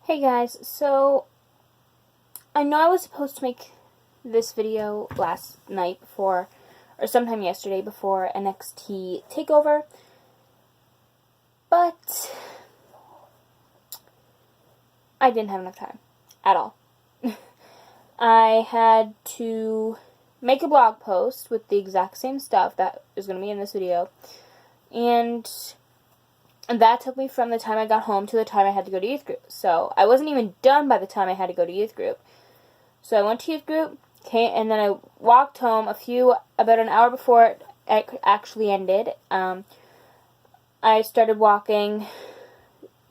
Hey guys, so I know I was supposed to make this video last night before, or sometime yesterday before NXT TakeOver, but I didn't have enough time at all. I had to make a blog post with the exact same stuff that is going to be in this video, and that took me from the time I got home to the time I had to go to youth group. So I wasn't even done by the time I had to go to youth group. So I went to youth group, and then I walked home about an hour before it actually ended. I started walking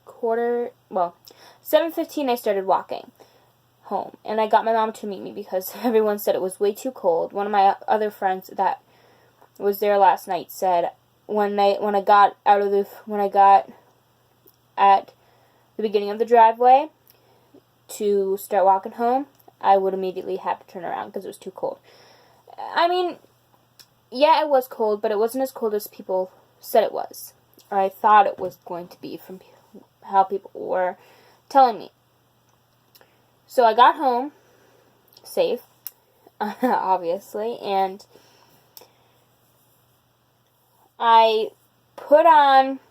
7:15 I started walking home. And I got my mom to meet me because everyone said it was way too cold. One of my other friends that was there last night said, when I got at the beginning of the driveway to start walking home, I would immediately have to turn around because it was too cold. I mean, yeah, it was cold, but it wasn't as cold as people said it was, or I thought it was going to be from how people were telling me. So I got home safe, obviously, and I put on,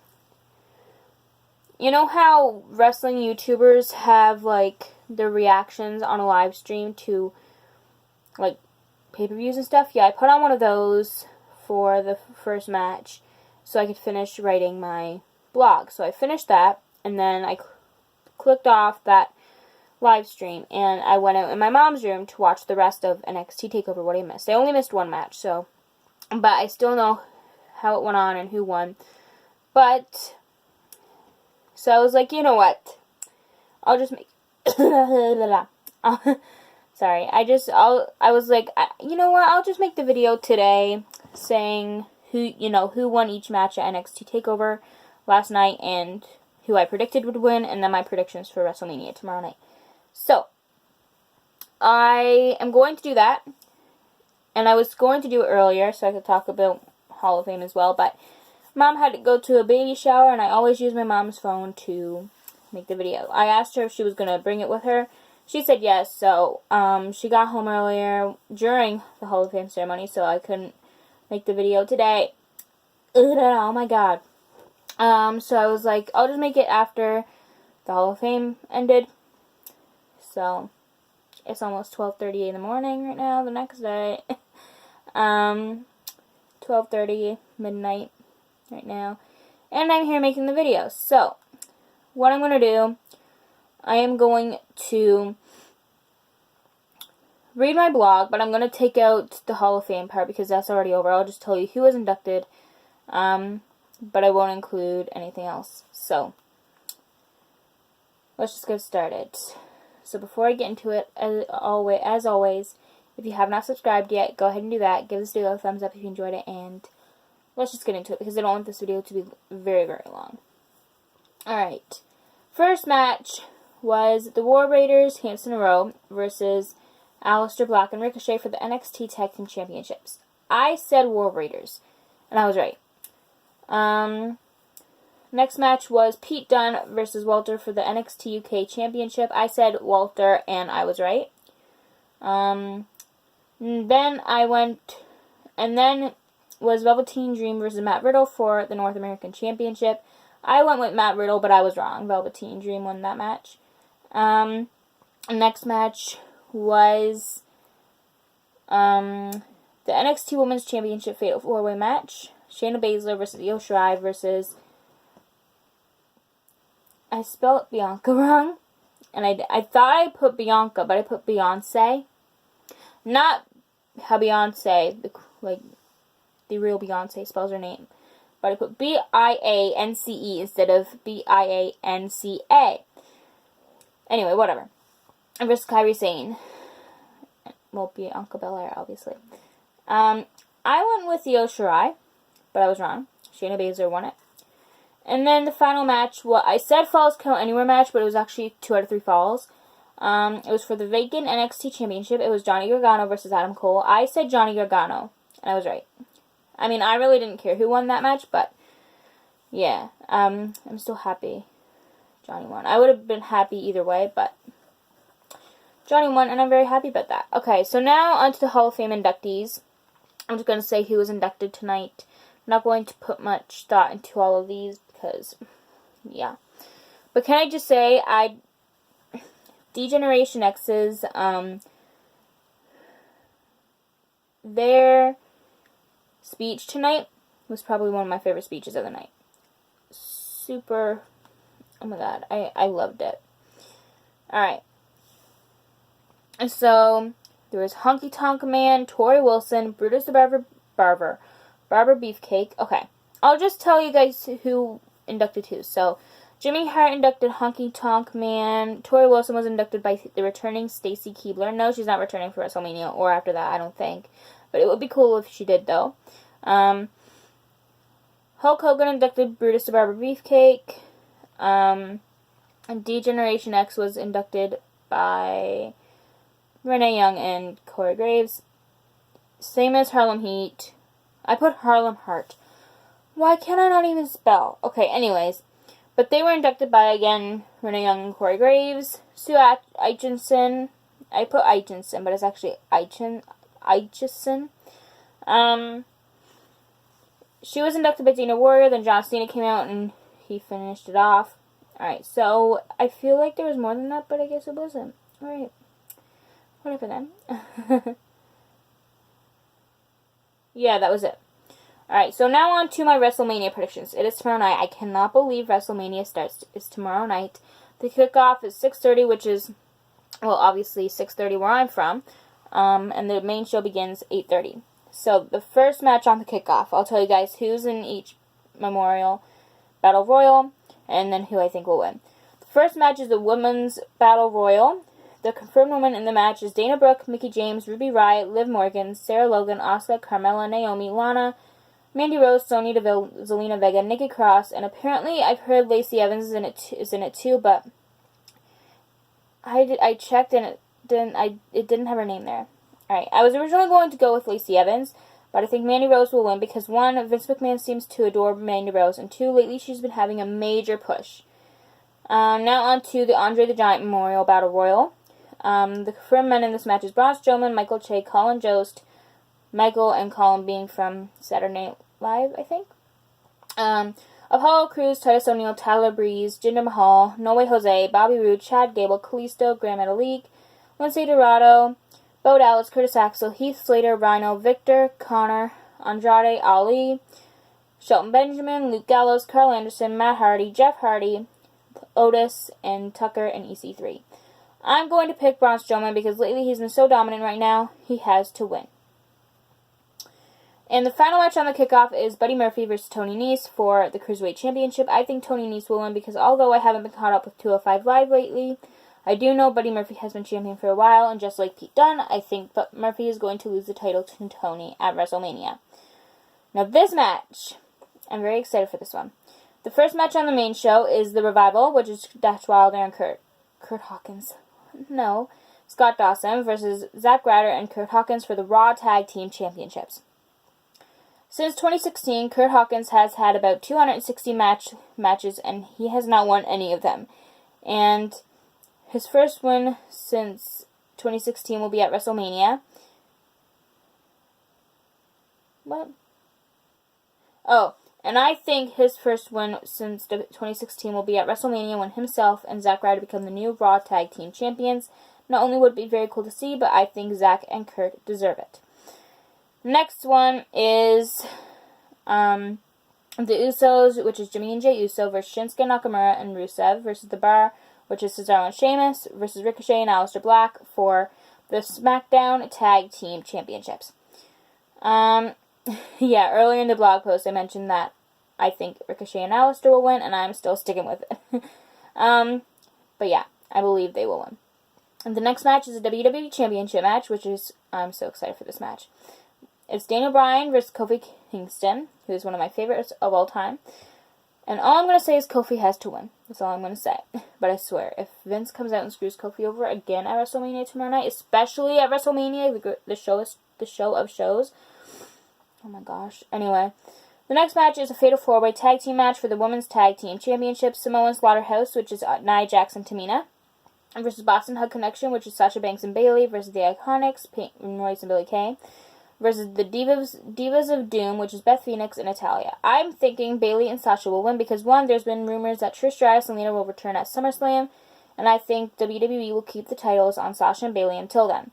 you know how wrestling YouTubers have, like, their reactions on a live stream to, like, pay-per-views and stuff? Yeah, I put on one of those for the first match so I could finish writing my blog. So I finished that, and then I clicked off that live stream, and I went out in my mom's room to watch the rest of NXT TakeOver, What I Missed. I only missed one match, but I still know how it went on and who won. But so I was like, you know what? I'll just make sorry. I was like, you know what? I'll just make the video today saying who won each match at NXT TakeOver last night and who I predicted would win, and then my predictions for WrestleMania tomorrow night. So I am going to do that, and I was going to do it earlier so I could talk about Hall of Fame as well, but Mom had to go to a baby shower, and I always use my mom's phone to make the video. I asked her if she was going to bring it with her. She said yes, so she got home earlier during the Hall of Fame ceremony, so I couldn't make the video today. Oh my god. So I was like, I'll just make it after the Hall of Fame ended. So it's almost 12:30 in the morning right now, the next day. 12:30, midnight right now, and I'm here making the video. So what I'm going to do, I am going to read my blog, but I'm going to take out the Hall of Fame part because that's already over. I'll just tell you who was inducted, but I won't include anything else. So let's just get started. So before I get into it, as always, if you have not subscribed yet, go ahead and do that. Give this video a thumbs up if you enjoyed it, and let's just get into it because I don't want this video to be very, very long. Alright. First match was the War Raiders, Hanson and Rowe, versus Aleister Black and Ricochet for the NXT Tag Team Championships. I said War Raiders, and I was right. Next match was Pete Dunne versus Walter for the NXT UK Championship. I said Walter, and I was right. Then was Velveteen Dream versus Matt Riddle for the North American Championship. I went with Matt Riddle, but I was wrong. Velveteen Dream won that match. Next match was the NXT Women's Championship Fatal 4-Way match. Shayna Baszler versus Io Shirai versus... I spelled Bianca wrong. And I thought I put Bianca, but I put Beyonce. Not how Beyonce, the real Beyonce spells her name. But I put B-I-A-N-C-E instead of B-I-A-N-C-A. Anyway, whatever. And versus Kairi Sane. Well, Bianca Belair, obviously. I went with Io Shirai, but I was wrong. Shayna Baszler won it. And then the final match, I said Falls Count Anywhere match, but it was actually 2 out of 3 falls. It was for the vacant NXT Championship. It was Johnny Gargano versus Adam Cole. I said Johnny Gargano, and I was right. I mean, I really didn't care who won that match, but yeah, I'm still happy Johnny won. I would have been happy either way, but Johnny won, and I'm very happy about that. Okay, so now onto the Hall of Fame inductees. I'm just going to say who was inducted tonight. I'm not going to put much thought into all of these because, yeah. But can I just say, D-Generation X's, their speech tonight was probably one of my favorite speeches of the night. Super, oh my god, I loved it. Alright. So, there was Honky Tonk Man, Tori Wilson, Brutus the Barber Beefcake. Okay, I'll just tell you guys who inducted who. So, Jimmy Hart inducted Honky Tonk Man. Tori Wilson was inducted by the returning Stacy Keibler. No, she's not returning for WrestleMania or after that, I don't think. But it would be cool if she did, though. Hulk Hogan inducted Brutus the Barber Beefcake. And D-Generation X was inducted by Renee Young and Corey Graves. Same as Harlem Heat. I put Harlem Heart. Why can't I not even spell? Okay, anyways. But they were inducted by, again, Renee Young and Corey Graves. Sue Aitchison. I put Aitchison, but it's actually Aitchison. She was inducted by Dana Warrior. Then John Cena came out and he finished it off. Alright, so I feel like there was more than that, but I guess it wasn't. Alright. Whatever then. Yeah, that was it. Alright, so now on to my WrestleMania predictions. It is tomorrow night. I cannot believe WrestleMania is tomorrow night. The kickoff is 6:30, which is, well, obviously 6:30 where I'm from. And the main show begins 8:30. So, the first match on the kickoff, I'll tell you guys who's in each Memorial Battle Royal, and then who I think will win. The first match is the Women's Battle Royal. The confirmed women in the match is Dana Brooke, Mickie James, Ruby Riott, Liv Morgan, Sarah Logan, Asuka, Carmella, Naomi, Lana, Mandy Rose, Sonya Deville, Zelina Vega, Nikki Cross, and apparently I've heard Lacey Evans is in it too, but I checked and it didn't have her name there. Alright, I was originally going to go with Lacey Evans, but I think Mandy Rose will win because 1, Vince McMahon seems to adore Mandy Rose, and 2, lately she's been having a major push. Now on to the Andre the Giant Memorial Battle Royal. The confirmed men in this match is Braun Strowman, Michael Che, Colin Jost, Michael and Colin being from Saturday Night Live, I think. Apollo Crews, Titus O'Neil, Tyler Breeze, Jinder Mahal, No Way Jose, Bobby Roode, Chad Gable, Kalisto, Grand Metalik, Lindsay Dorado, Bo Dallas, Curtis Axel, Heath Slater, Rhino, Victor, Connor, Andrade, Ali, Shelton Benjamin, Luke Gallows, Carl Anderson, Matt Hardy, Jeff Hardy, Otis, and Tucker and EC3. I'm going to pick Braun Strowman because lately he's been so dominant right now, he has to win. And the final match on the kickoff is Buddy Murphy versus Tony Nese for the Cruiserweight Championship. I think Tony Nese will win because although I haven't been caught up with 205 Live lately, I do know Buddy Murphy has been champion for a while, and just like Pete Dunne, I think Murphy is going to lose the title to Tony at WrestleMania. Now this match, I'm very excited for this one. The first match on the main show is The Revival, which is Dash Wilder and Kurt Hawkins. No, Scott Dawson versus Zack Ryder and Kurt Hawkins for the Raw Tag Team Championships. Since 2016, Kurt Hawkins has had about 260 matches, and he has not won any of them. And his first win since 2016 will be at WrestleMania. What? Oh, and I think his first win since 2016 will be at WrestleMania when himself and Zack Ryder become the new Raw Tag Team Champions. Not only would it be very cool to see, but I think Zack and Kurt deserve it. Next one is the Usos, which is Jimmy and Jey Uso versus Shinsuke Nakamura and Rusev versus The Bar, which is Cesaro and Sheamus versus Ricochet and Aleister Black for the SmackDown Tag Team Championships. Yeah, earlier in the blog post I mentioned that I think Ricochet and Aleister will win, and I'm still sticking with it. But yeah, I believe they will win. And the next match is a WWE Championship match, which is, I'm so excited for this match. It's Daniel Bryan versus Kofi Kingston, who is one of my favorites of all time. And all I'm going to say is Kofi has to win. That's all I'm going to say. But I swear, if Vince comes out and screws Kofi over again at WrestleMania tomorrow night, especially at WrestleMania, the show of shows. Oh my gosh. Anyway, The next match is a Fatal 4-Way Tag Team match for the Women's Tag Team Championship. Samoan Slaughterhouse, which is Nia Jax and Tamina, versus Boston Hug Connection, which is Sasha Banks and Bayley, versus the Iconics, Peyton Royce and Billie Kay, versus the Divas of Doom, which is Beth Phoenix and Natalya. I'm thinking Bayley and Sasha will win because, one, there's been rumors that Trish Stratus and Lita will return at SummerSlam, and I think WWE will keep the titles on Sasha and Bayley until then.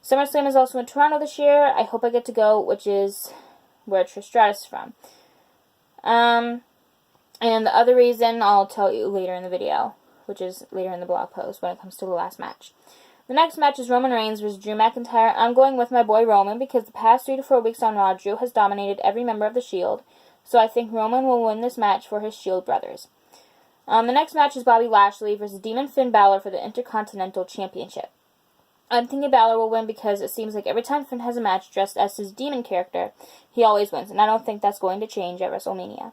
SummerSlam is also in Toronto this year. I hope I get to go, which is where Trish Stratus is from. And the other reason I'll tell you later in the video, which is later in the blog post when it comes to the last match. The next match is Roman Reigns versus Drew McIntyre. I'm going with my boy Roman because the past 3 to 4 weeks on Raw, Drew has dominated every member of the Shield, so I think Roman will win this match for his Shield brothers. The next match is Bobby Lashley versus Demon Finn Balor for the Intercontinental Championship. I'm thinking Balor will win because it seems like every time Finn has a match dressed as his demon character, he always wins, and I don't think that's going to change at WrestleMania.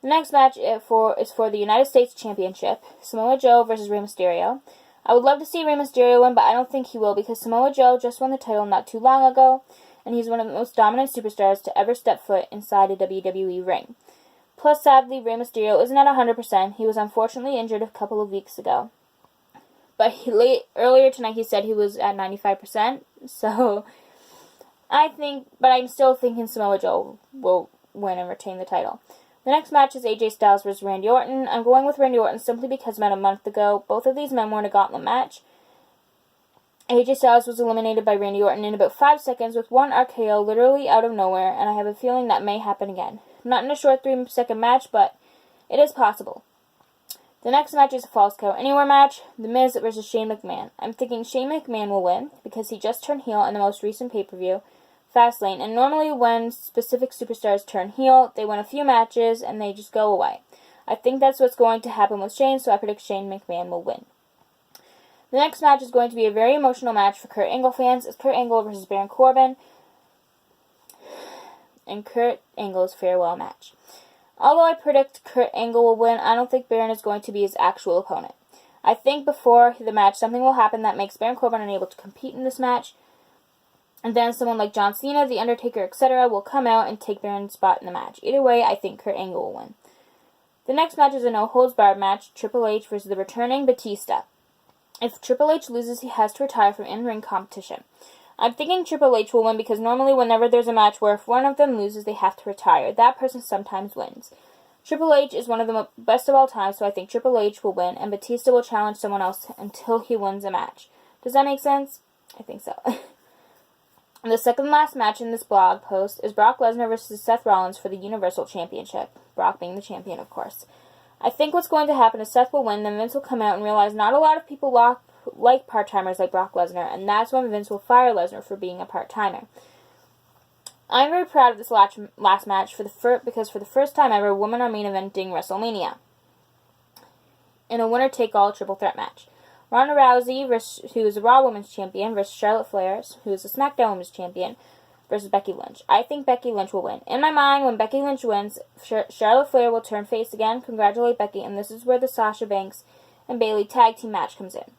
The next match is for the United States Championship, Samoa Joe versus Rey Mysterio. I would love to see Rey Mysterio win, but I don't think he will because Samoa Joe just won the title not too long ago, and he's one of the most dominant superstars to ever step foot inside a WWE ring. Plus, sadly, Rey Mysterio isn't at 100%. He was unfortunately injured a couple of weeks ago. But earlier tonight he said he was at 95%, so I'm still thinking Samoa Joe will win and retain the title. The next match is AJ Styles versus Randy Orton. I'm going with Randy Orton simply because about a month ago, both of these men won a gauntlet match. AJ Styles was eliminated by Randy Orton in about 5 seconds with one RKO literally out of nowhere, and I have a feeling that may happen again. Not in a short 3-second match, but it is possible. The next match is a Falls Count Anywhere match, The Miz versus Shane McMahon. I'm thinking Shane McMahon will win because he just turned heel in the most recent pay-per-view, Fastlane, and normally when specific superstars turn heel, they win a few matches and they just go away. I think that's what's going to happen with Shane, so I predict Shane McMahon will win. The next match is going to be a very emotional match for Kurt Angle fans. It's Kurt Angle versus Baron Corbin, and Kurt Angle's farewell match. Although I predict Kurt Angle will win, I don't think Baron is going to be his actual opponent. I think before the match, something will happen that makes Baron Corbin unable to compete in this match, and then someone like John Cena, The Undertaker, etc. will come out and take Baron's spot in the match. Either way, I think Kurt Angle will win. The next match is a no-holds-barred match, Triple H versus the returning Batista. If Triple H loses, he has to retire from in-ring competition. I'm thinking Triple H will win because normally whenever there's a match where if one of them loses, they have to retire, that person sometimes wins. Triple H is one of the best of all time, so I think Triple H will win, and Batista will challenge someone else until he wins a match. Does that make sense? I think so. The second last match in this blog post is Brock Lesnar versus Seth Rollins for the Universal Championship. Brock being the champion, of course. I think what's going to happen is Seth will win, then Vince will come out and realize not a lot of people like part-timers like Brock Lesnar, and that's when Vince will fire Lesnar for being a part-timer. I'm very proud of this last match because for the first time ever, women are main eventing WrestleMania in a winner-take-all triple threat match. Ronda Rousey, who is a Raw Women's Champion, versus Charlotte Flair, who is a SmackDown Women's Champion, versus Becky Lynch. I think Becky Lynch will win. In my mind, when Becky Lynch wins, Charlotte Flair will turn face again, congratulate Becky, and this is where the Sasha Banks and Bayley tag team match comes in.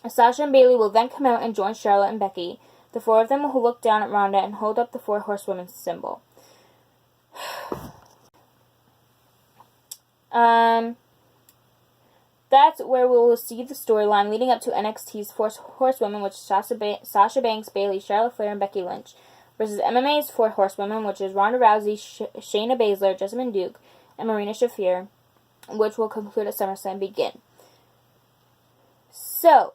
Sasha and Bayley will then come out and join Charlotte and Becky. The four of them will look down at Ronda and hold up the 4 horsewomen symbol. That's where we will see the storyline leading up to NXT's 4 horsewomen, which is Sasha Banks, Bayley, Charlotte Flair, and Becky Lynch, versus MMA's 4 horsewomen, which is Ronda Rousey, Shayna Baszler, Jessamine Duke, and Marina Shafir, which will conclude at SummerSlam begin. So,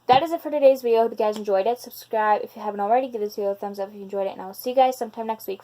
that is it for today's video. I hope you guys enjoyed it. Subscribe if you haven't already. Give this video a thumbs up if you enjoyed it. And I will see you guys sometime next week.